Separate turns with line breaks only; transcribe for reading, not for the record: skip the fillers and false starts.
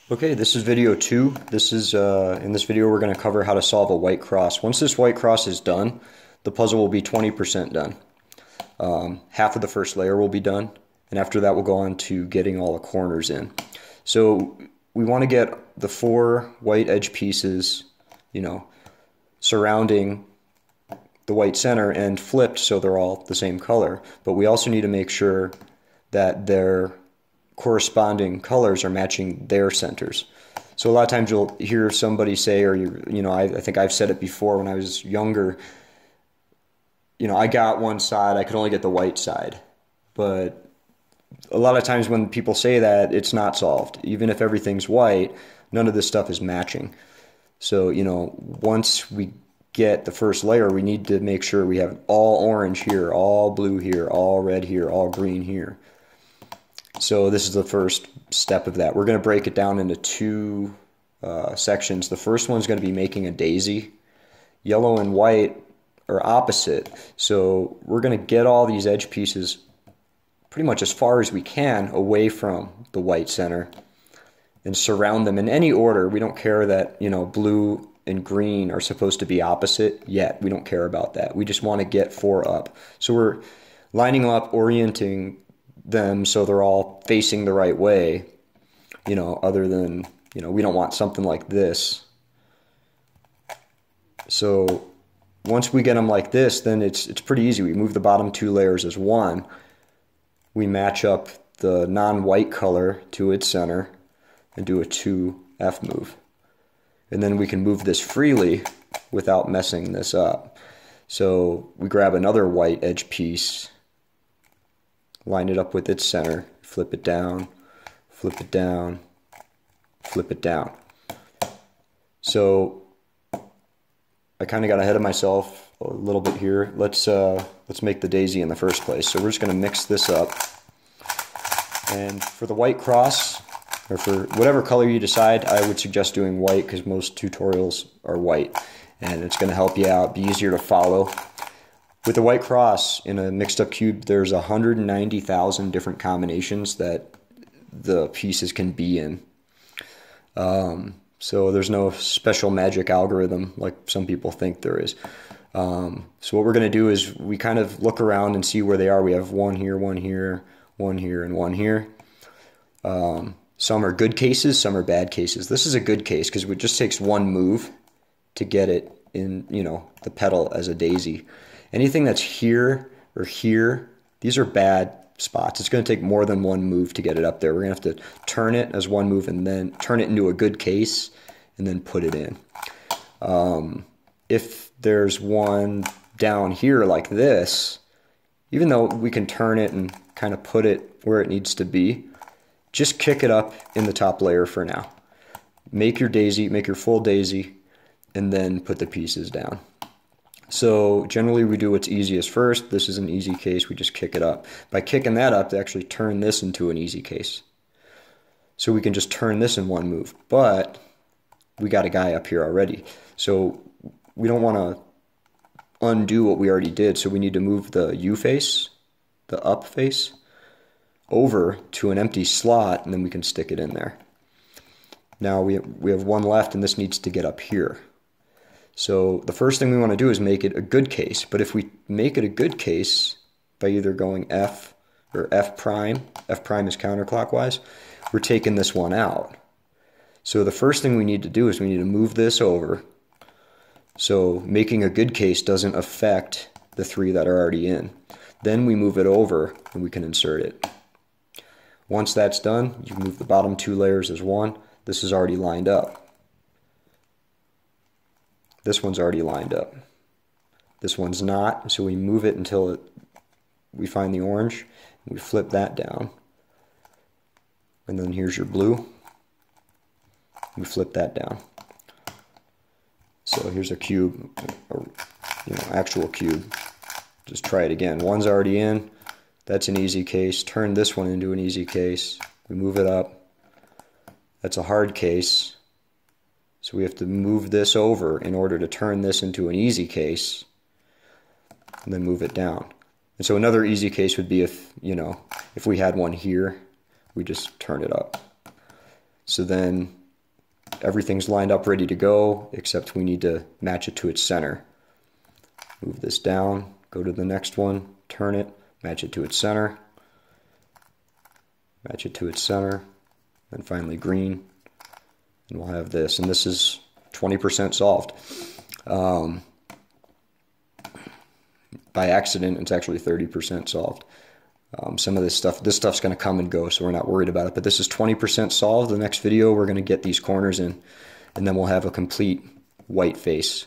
Okay, this is video 2. This is in this video we're going to cover how to solve a white cross. Once this white cross is done, the puzzle will be 20% done. Half of the first layer will be done, and after that we'll go on to getting all the corners in. So we want to get the 4 white edge pieces, surrounding the white center and flipped so they're all the same color. But we also need to make sure that their corresponding colors are matching their centers. So a lot of times you'll hear somebody say, or I think I've said it before when I was younger, I got one side, I could only get the white side. But a lot of times when people say that, it's not solved. Even if everything's white, none of this stuff is matching. So, once we get the first layer, we need to make sure we have all orange here, all blue here, all red here, all green here. So this is the first step of that. We're going to break it down into 2 sections. The first one's going to be making a daisy. Yellow and white are opposite, so we're going to get all these edge pieces pretty much as far as we can away from the white center and surround them in any order. We don't care that blue and green are supposed to be opposite yet. We don't care about that. We just want to get 4 up. So we're lining them up, orienting them so they're all facing the right way, other than, we don't want something like this. So once we get them like this, then it's pretty easy. We move the bottom 2 layers as one. We match up the non-white color to its center and do a 2F move. And then we can move this freely without messing this up. So we grab another white edge piece, line it up with its center, flip it down, flip it down, flip it down. So I kind of got ahead of myself a little bit here. Let's make the daisy in the first place. So we're just going to mix this up. And for the white cross, or for whatever color you decide, I would suggest doing white because most tutorials are white. And it's going to help you out, be easier to follow. With the white cross in a mixed up cube, there's 190,000 different combinations that the pieces can be in. So there's no special magic algorithm like some people think there is. So what we're going to do is we kind of look around and see where they are. We have one here, one here, one here, and one here. Some are good cases, some are bad cases. This is a good case because it just takes one move to get it in, the petal as a daisy. Anything that's here or here, these are bad spots. It's going to take more than one move to get it up there. We're going to have to turn it as one move and then turn it into a good case and then put it in. If there's one down here like this, even though we can turn it and kind of put it where it needs to be, just kick it up in the top layer for now. Make your daisy, make your full daisy, and then put the pieces down. So generally we do what's easiest first. This is an easy case, we just kick it up. By kicking that up, they actually turn this into an easy case. So we can just turn this in one move, but we got a guy up here already. So we don't want to undo what we already did, so we need to move the U face, the up face, over to an empty slot, and then we can stick it in there. Now we have one left, and this needs to get up here. So the first thing we want to do is make it a good case. But if we make it a good case by either going F or F prime is counterclockwise, we're taking this one out. So the first thing we need to do is we need to move this over. So making a good case doesn't affect the 3 that are already in. Then we move it over and we can insert it. Once that's done, you move the bottom 2 layers as one. This is already lined up. This one's already lined up. This one's not, so we move it until we find the orange. And we flip that down. And then here's your blue. We flip that down. So here's a cube, or actual cube. Just try it again. One's already in. That's an easy case. Turn this one into an easy case. We move it up. That's a hard case. So we have to move this over in order to turn this into an easy case and then move it down. And so another easy case would be if we had one here, we just turn it up. So then everything's lined up ready to go, except we need to match it to its center. Move this down, go to the next one, turn it, match it to its center, match it to its center, and finally green. And we'll have this, and this is 20% solved. By accident, it's actually 30% solved. Some of this stuff's going to come and go, so we're not worried about it. But this is 20% solved. The next video, we're going to get these corners in, and then we'll have a complete white face.